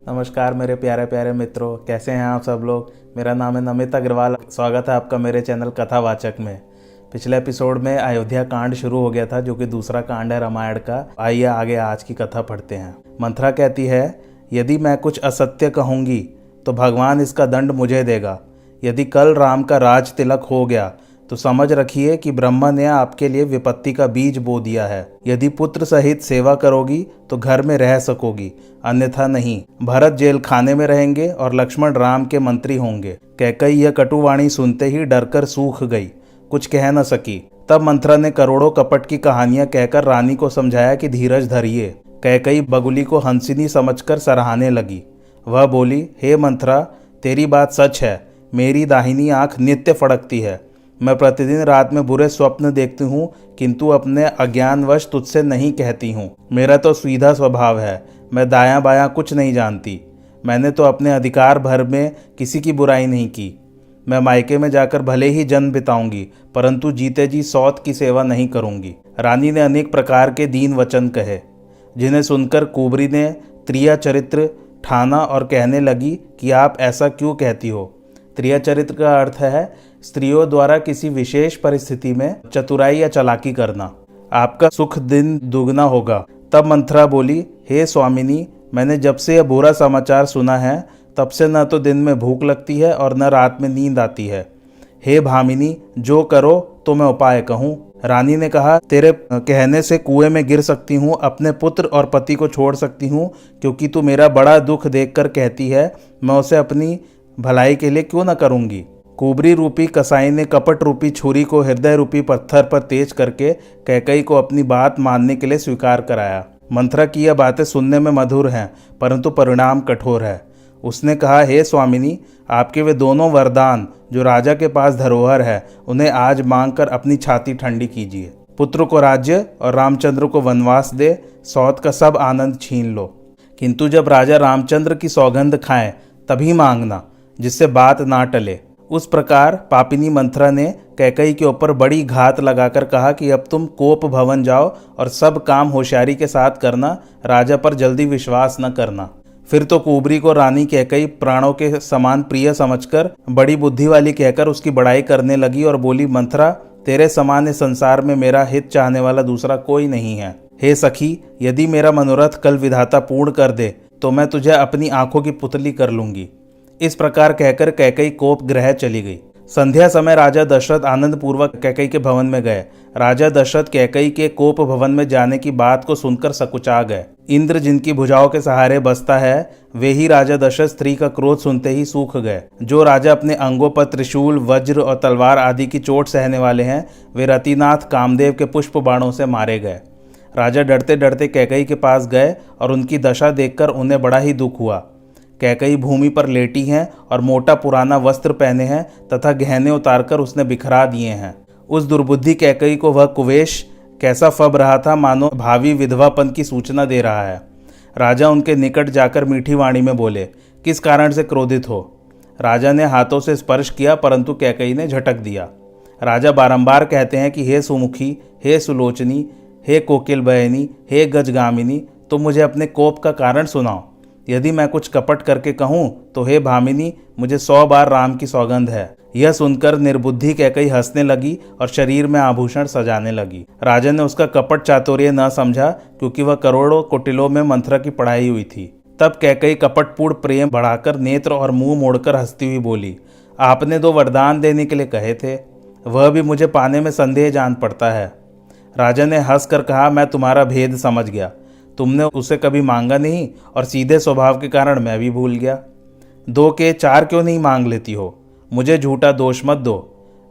नमस्कार मेरे प्यारे प्यारे मित्रों, कैसे हैं आप सब लोग। मेरा नाम है नमित अग्रवाल। स्वागत है आपका मेरे चैनल कथावाचक में। पिछले एपिसोड में अयोध्या कांड शुरू हो गया था, जो कि दूसरा कांड है रामायण का। आइए आगे आज की कथा पढ़ते हैं। मंथरा कहती है, यदि मैं कुछ असत्य कहूँगी तो भगवान इसका दंड मुझे देगा। यदि कल राम का राज तिलक हो गया तो समझ रखिए कि ब्रह्मा ने आपके लिए विपत्ति का बीज बो दिया है। यदि पुत्र सहित सेवा करोगी तो घर में रह सकोगी, अन्यथा नहीं। भरत जेल खाने में रहेंगे और लक्ष्मण राम के मंत्री होंगे। कैकई यह कटुवाणी सुनते ही डरकर सूख गई, कुछ कह न सकी। तब मंथरा ने करोड़ों कपट की कहानियां कहकर रानी को समझाया कि धीरज धरिए। कैकई बगुली को हंसिनी समझकर सराहने लगी। वह बोली, हे मंथरा, तेरी बात सच है। मेरी दाहिनी आंख नित्य फड़कती है। मैं प्रतिदिन रात में बुरे स्वप्न देखती हूँ, किंतु अपने अज्ञानवश तुझसे नहीं कहती हूँ। मेरा तो सीधा स्वभाव है, मैं दायां बायां कुछ नहीं जानती। मैंने तो अपने अधिकार भर में किसी की बुराई नहीं की। मैं मायके में जाकर भले ही जन्म बिताऊंगी, परंतु जीते जी सौत की सेवा नहीं करूंगी। रानी ने अनेक प्रकार के दीन वचन कहे, जिन्हें सुनकर कुबरी ने त्रिया चरित्र ठाना और कहने लगी कि आप ऐसा क्यों कहती हो। त्रिया चरित्र का अर्थ है स्त्रियों द्वारा किसी विशेष परिस्थिति में चतुराई या चालाकी करना। आपका सुख दिन दुगना होगा। तब मंथरा बोली, हे स्वामिनी, मैंने जब से यह बुरा समाचार सुना है तब से न तो दिन में भूख लगती है और न रात में नींद आती है। हे भामिनी, जो करो तो मैं उपाय कहूँ। रानी ने कहा, तेरे कहने से कुएं में गिर सकती हूँ, अपने पुत्र और पति को छोड़ सकती हूँ, क्योंकि तू मेरा बड़ा दुख देखकर कहती है, मैं उसे अपनी भलाई के लिए क्यों न करूँगी। कुबरी रूपी कसाई ने कपट रूपी छुरी को हृदय रूपी पत्थर पर तेज करके कैकई को अपनी बात मानने के लिए स्वीकार कराया। मंथरा की यह बातें सुनने में मधुर हैं, परंतु परिणाम कठोर है। उसने कहा, हे स्वामिनी, आपके वे दोनों वरदान जो राजा के पास धरोहर है, उन्हें आज मांगकर अपनी छाती ठंडी कीजिए। पुत्र को राज्य और रामचंद्र को वनवास दे, सौत का सब आनंद छीन लो, किंतु जब राजा रामचंद्र की सौगंध खाएं तभी मांगना, जिससे बात ना टले। उस प्रकार पापिनी मंथरा ने कैकई के ऊपर बड़ी घात लगाकर कहा कि अब तुम कोप भवन जाओ और सब काम होशियारी के साथ करना, राजा पर जल्दी विश्वास न करना। फिर तो कुबरी को रानी कैकई प्राणों के समान प्रिय समझकर बड़ी बुद्धि वाली कहकर उसकी बड़ाई करने लगी और बोली, मंथरा, तेरे समान इस संसार में मेरा हित चाहने वाला दूसरा कोई नहीं है। हे सखी, यदि मेरा मनोरथ कल विधाता पूर्ण कर दे तो मैं तुझे अपनी आंखों की पुतली कर लूंगी। इस प्रकार कहकर कैकई कोप गृह चली गई। संध्या समय राजा दशरथ आनंद पूर्वक कैकई के भवन में गए। राजा दशरथ कैकई के कोप भवन में जाने की बात को सुनकर सकुचा गए। इंद्र जिनकी भुजाओं के सहारे बसता है, वे ही राजा दशरथ स्त्री का क्रोध सुनते ही सूख गए। जो राजा अपने अंगों पर त्रिशूल, वज्र और तलवार आदि की चोट सहने वाले हैं, वे रतिनाथ कामदेव के पुष्प बाणों से मारे गए। राजा डरते डरते कैकई के पास गए और उनकी दशा देखकर उन्हें बड़ा ही दुख हुआ। कैकई भूमि पर लेटी हैं और मोटा पुराना वस्त्र पहने हैं तथा गहने उतारकर उसने बिखरा दिए हैं। उस दुर्बुद्धि कैकई को वह कुवेश कैसा फब रहा था, मानो भावी विधवापन की सूचना दे रहा है। राजा उनके निकट जाकर मीठी वाणी में बोले, किस कारण से क्रोधित हो। राजा ने हाथों से स्पर्श किया, परंतु कैकई ने झटक दिया। राजा बारंबार कहते हैं कि हे सुमुखी, हे सुलोचनी, हे कोकिल बयनी, हे गजगामिनी, तुम मुझे अपने कोप का कारण सुनाओ। यदि मैं कुछ कपट करके कहूँ तो हे भामिनी, मुझे 100 बार राम की सौगंध है। यह सुनकर निर्बुद्धि कैकई हंसने लगी और शरीर में आभूषण सजाने लगी। राजा ने उसका कपट चातुर्य न समझा, क्योंकि वह करोड़ों कुटिलों में मंत्र की पढ़ाई हुई थी। तब कैकई कपटपूर्ण प्रेम बढ़ाकर नेत्र और मुंह मोड़कर हंसती हुई बोली, आपने 2 वरदान देने के लिए कहे थे, वह भी मुझे पाने में संदेह जान पड़ता है। राजा ने हंसकर कहा, मैं तुम्हारा भेद समझ गया। तुमने उसे कभी मांगा नहीं और सीधे स्वभाव के कारण मैं भी भूल गया। 2 के 4 क्यों नहीं मांग लेती हो? मुझे झूठा दोष मत दो।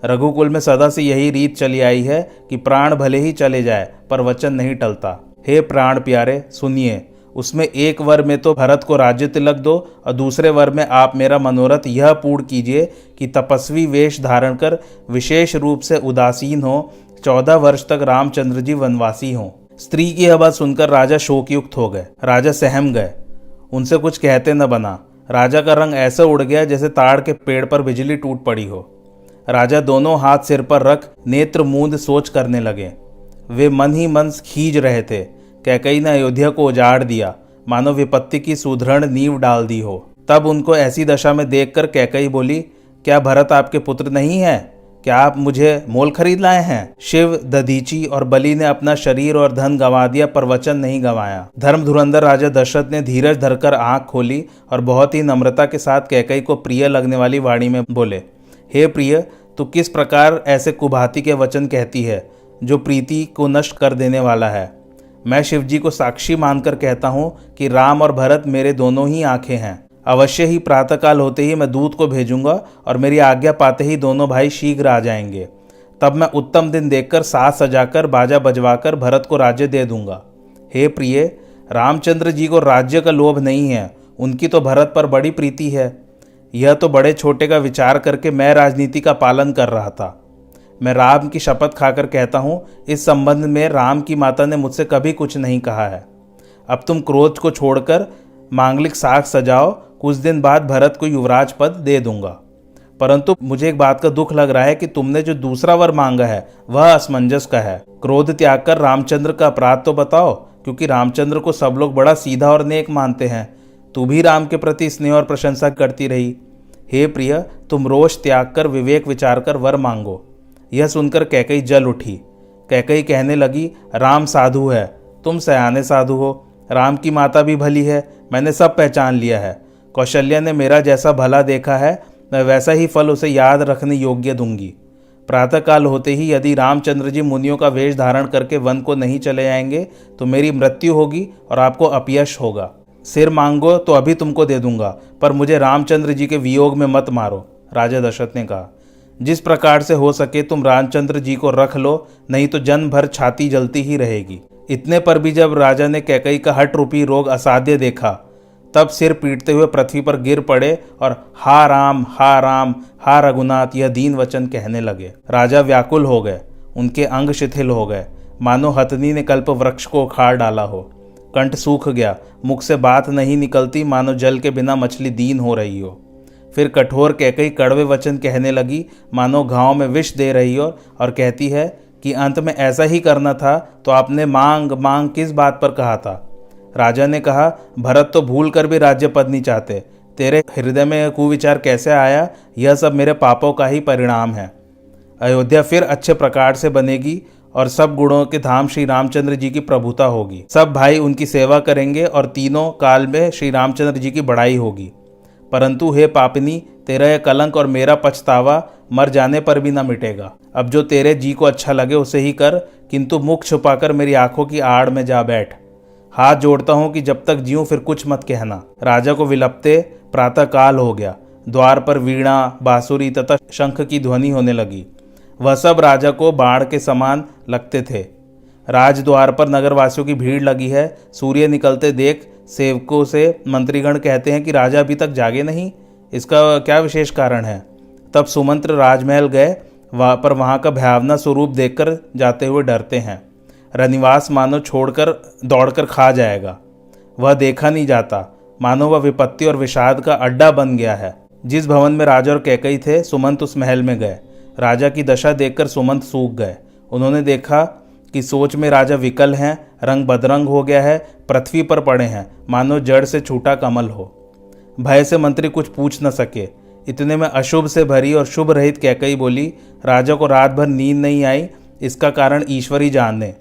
रघुकुल में सदा से यही रीत चली आई है कि प्राण भले ही चले जाए पर वचन नहीं टलता। हे प्राण प्यारे, सुनिए, उसमें एक वर में तो भरत को राज्य तिलक दो और दूसरे वर में आप मेरा मनोरथ यह पूर्ण कीजिए कि तपस्वी वेश धारण कर विशेष रूप से उदासीन हो, 14 वर्ष तक रामचंद्र जी वनवासी हों। स्त्री की यह बात सुनकर राजा शोकयुक्त हो गए। राजा सहम गए, उनसे कुछ कहते न बना। राजा का रंग ऐसा उड़ गया जैसे ताड़ के पेड़ पर बिजली टूट पड़ी हो। राजा दोनों हाथ सिर पर रख नेत्र मूंद सोच करने लगे। वे मन ही मन खींच रहे थे। कैकई ने अयोध्या को उजाड़ दिया, मानो विपत्ति की सुदृढ़ नींव डाल दी हो। तब उनको ऐसी दशा में देखकर कैकई बोली, क्या भरत आपके पुत्र नहीं है? क्या आप मुझे मोल खरीद लाए हैं? शिव, दधीची और बलि ने अपना शरीर और धन गंवा दिया पर वचन नहीं गंवाया। धर्म धुरंधर राजा दशरथ ने धीरज धरकर आंख खोली और बहुत ही नम्रता के साथ कैकई को प्रिय लगने वाली वाणी में बोले, हे प्रिय, तू किस प्रकार ऐसे कुभाती के वचन कहती है जो प्रीति को नष्ट कर देने वाला है। मैं शिव जी को साक्षी मानकर कहता हूँ कि राम और भरत मेरे दोनों ही आंखें हैं। अवश्य ही प्रातःकाल होते ही मैं दूत को भेजूंगा और मेरी आज्ञा पाते ही दोनों भाई शीघ्र आ जाएंगे। तब मैं उत्तम दिन देखकर साज सजाकर बाजा बजवाकर भरत को राज्य दे दूंगा। हे प्रिय, रामचंद्र जी को राज्य का लोभ नहीं है, उनकी तो भरत पर बड़ी प्रीति है। यह तो बड़े छोटे का विचार करके मैं राजनीति का पालन कर रहा था। मैं राम की शपथ खाकर कहता हूँ, इस संबंध में राम की माता ने मुझसे कभी कुछ नहीं कहा है। अब तुम क्रोध को छोड़कर मांगलिक साग सजाओ, कुछ दिन बाद भरत को युवराज पद दे दूंगा। परंतु मुझे एक बात का दुख लग रहा है कि तुमने जो दूसरा वर मांगा है वह असमंजस का है। क्रोध त्याग कर रामचंद्र का अपराध तो बताओ, क्योंकि रामचंद्र को सब लोग बड़ा सीधा और नेक मानते हैं। तू भी राम के प्रति स्नेह और प्रशंसा करती रही। हे प्रिय, तुम रोष त्याग कर विवेक विचार कर वर मांगो। यह सुनकर कैकई जल उठी। कैकई कहने लगी, राम साधु है, तुम सयाने साधु हो। राम की माता भी भली है, मैंने सब पहचान लिया है। कौशल्या ने मेरा जैसा भला देखा है, मैं वैसा ही फल उसे याद रखने योग्य दूंगी। प्रातःकाल होते ही यदि रामचंद्र जी मुनियों का वेश धारण करके वन को नहीं चले जाएंगे तो मेरी मृत्यु होगी और आपको अपयश होगा। सिर मांगो तो अभी तुमको दे दूंगा, पर मुझे रामचंद्र जी के वियोग में मत मारो। राजा दशरथ ने कहा, जिस प्रकार से हो सके तुम रामचंद्र जी को रख लो, नहीं तो जन्म भर छाती जलती ही रहेगी। इतने पर भी जब राजा ने कैकई का हठ रूपी रोग असाध्य देखा, तब सिर पीटते हुए पृथ्वी पर गिर पड़े और हा राम, हा राम, हा रघुनाथ यह दीन वचन कहने लगे। राजा व्याकुल हो गए, उनके अंग शिथिल हो गए, मानो हथनी ने कल्प वृक्ष को उखाड़ डाला हो। कंठ सूख गया, मुख से बात नहीं निकलती, मानो जल के बिना मछली दीन हो रही हो। फिर कठोर कैकई कड़वे वचन कहने लगी, मानो घाव में विष दे रही हो, और कहती है कि अंत में ऐसा ही करना था तो आपने मांग मांग किस बात पर कहा था। राजा ने कहा, भरत तो भूल कर भी राज्य पद नहीं चाहते। तेरे हृदय में कुविचार कैसे आया? यह सब मेरे पापों का ही परिणाम है। अयोध्या फिर अच्छे प्रकार से बनेगी और सब गुणों के धाम श्री रामचंद्र जी की प्रभुता होगी। सब भाई उनकी सेवा करेंगे और तीनों काल में श्री रामचंद्र जी की बड़ाई होगी। परंतु हे पापिनी, तेरा यह कलंक और मेरा पछतावा मर जाने पर भी न मिटेगा। अब जो तेरे जी को अच्छा लगे उसे ही कर, किंतु मुख छुपाकर मेरी आंखों की आड़ में जा बैठ। हाथ जोड़ता हूं कि जब तक जीऊं फिर कुछ मत कहना। राजा को विलपते प्रातः काल हो गया। द्वार पर वीणा, बांसुरी तथा शंख की ध्वनि होने लगी। वह सब राजा को बाण के समान लगते थे। राजद्वार पर नगरवासियों की भीड़ लगी है। सूर्य निकलते देख सेवकों से मंत्रीगण कहते हैं कि राजा अभी तक जागे नहीं, इसका क्या विशेष कारण है। तब सुमंत्र राजमहल गए, पर वहाँ का भयावना स्वरूप देखकर जाते हुए डरते हैं। रनिवास मानो छोड़कर दौड़कर खा जाएगा। वह देखा नहीं जाता, मानो वह विपत्ति और विषाद का अड्डा बन गया है। जिस भवन में राजा और कैकई थे, सुमंत उस महल में गए। राजा की दशा देखकर सुमंत सूख गए। उन्होंने देखा कि सोच में राजा विकल हैं, रंग बदरंग हो गया है, पृथ्वी पर पड़े हैं, मानो जड़ से छूटा कमल हो। भय से मंत्री कुछ पूछ न सके। इतने में अशुभ से भरी और शुभ रहित कैकई बोली, राजा को रात भर नींद नहीं आई, इसका कारण ईश्वर ही जाने,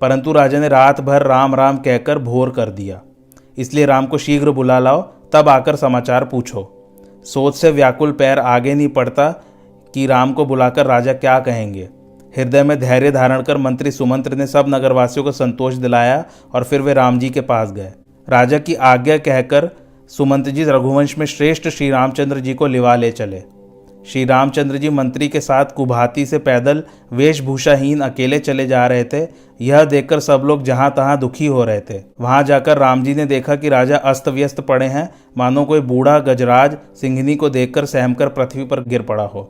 परंतु राजा ने रात भर राम राम कहकर भोर कर दिया, इसलिए राम को शीघ्र बुला लाओ, तब आकर समाचार पूछो। सोच से व्याकुल पैर आगे नहीं पड़ता कि राम को बुलाकर राजा क्या कहेंगे। हृदय में धैर्य धारण कर मंत्री सुमंत्र ने सब नगरवासियों को संतोष दिलाया और फिर वे राम जी के पास गए। राजा की आज्ञा कहकर सुमंत्र जी रघुवंश में श्रेष्ठ श्री रामचंद्र जी को लिवा ले चले। श्री रामचंद्र जी मंत्री के साथ कुभाती से पैदल वेशभूषाहीन अकेले चले जा रहे थे। यह देखकर सब लोग जहां तहां दुखी हो रहे थे। वहां जाकर राम जी ने देखा कि राजा अस्त व्यस्त पड़े हैं, मानो कोई बूढ़ा गजराज सिंघनी को देखकर सहमकर पृथ्वी पर गिर पड़ा हो।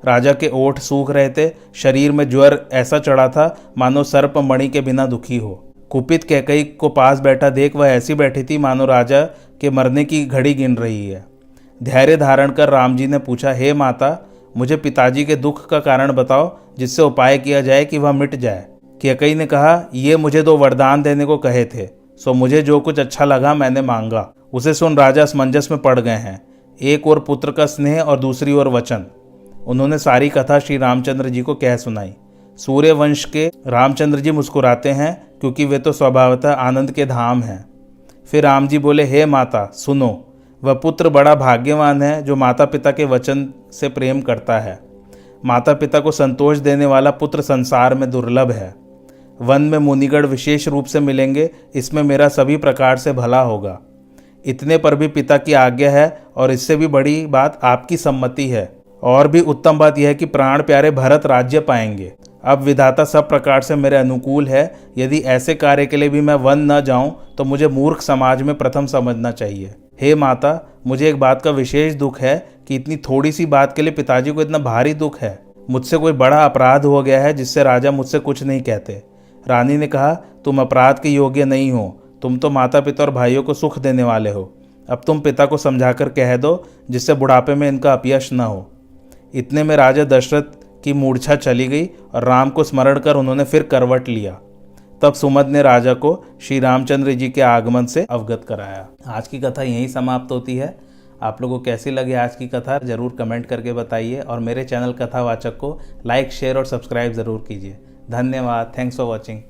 राजा के ओठ सूख रहे थे, शरीर में ज्वर ऐसा चढ़ा था मानो सर्प मणि के बिना दुखी हो। कुपित कैकई को पास बैठा देख वह ऐसी बैठी थी मानो राजा के मरने की घड़ी गिन रही है। धैर्य धारण कर राम जी ने पूछा, हे माता, मुझे पिताजी के दुख का कारण बताओ, जिससे उपाय किया जाए कि वह मिट जाए। कैकई ने कहा, ये मुझे 2 वरदान देने को कहे थे, सो मुझे जो कुछ अच्छा लगा मैंने मांगा। उसे सुन राजा असमंजस में पड़ गए हैं। एक और पुत्र का स्नेह और दूसरी ओर वचन। उन्होंने सारी कथा श्री रामचंद्र जी को कह सुनाई। सूर्य वंश के रामचंद्र जी मुस्कुराते हैं, क्योंकि वे तो स्वभावतः आनंद के धाम हैं। फिर राम जी बोले, हे माता सुनो, वह पुत्र बड़ा भाग्यवान है जो माता पिता के वचन से प्रेम करता है। माता पिता को संतोष देने वाला पुत्र संसार में दुर्लभ है। वन में मुनिगण विशेष रूप से मिलेंगे, इसमें मेरा सभी प्रकार से भला होगा। इतने पर भी पिता की आज्ञा है, और इससे भी बड़ी बात आपकी सम्मति है। और भी उत्तम बात यह है कि प्राण प्यारे भरत राज्य पाएंगे। अब विधाता सब प्रकार से मेरे अनुकूल है। यदि ऐसे कार्य के लिए भी मैं वन न जाऊं तो मुझे मूर्ख समाज में प्रथम समझना चाहिए। हे माता, मुझे एक बात का विशेष दुख है कि इतनी थोड़ी सी बात के लिए पिताजी को इतना भारी दुख है। मुझसे कोई बड़ा अपराध हो गया है जिससे राजा मुझसे कुछ नहीं कहते। रानी ने कहा, तुम अपराध के योग्य नहीं हो, तुम तो माता पिता और भाइयों को सुख देने वाले हो। अब तुम पिता को समझाकर कह दो, जिससे बुढ़ापे में इनका अपयश न हो। इतने में राजा दशरथ की मूर्छा चली गई और राम को स्मरण कर उन्होंने फिर करवट लिया। तब सुमंत ने राजा को श्री रामचंद्र जी के आगमन से अवगत कराया। आज की कथा यहीं समाप्त होती है। आप लोगों को कैसी लगी आज की कथा ज़रूर कमेंट करके बताइए, और मेरे चैनल कथावाचक को लाइक, शेयर और सब्सक्राइब ज़रूर कीजिए। धन्यवाद। Thanks for watching.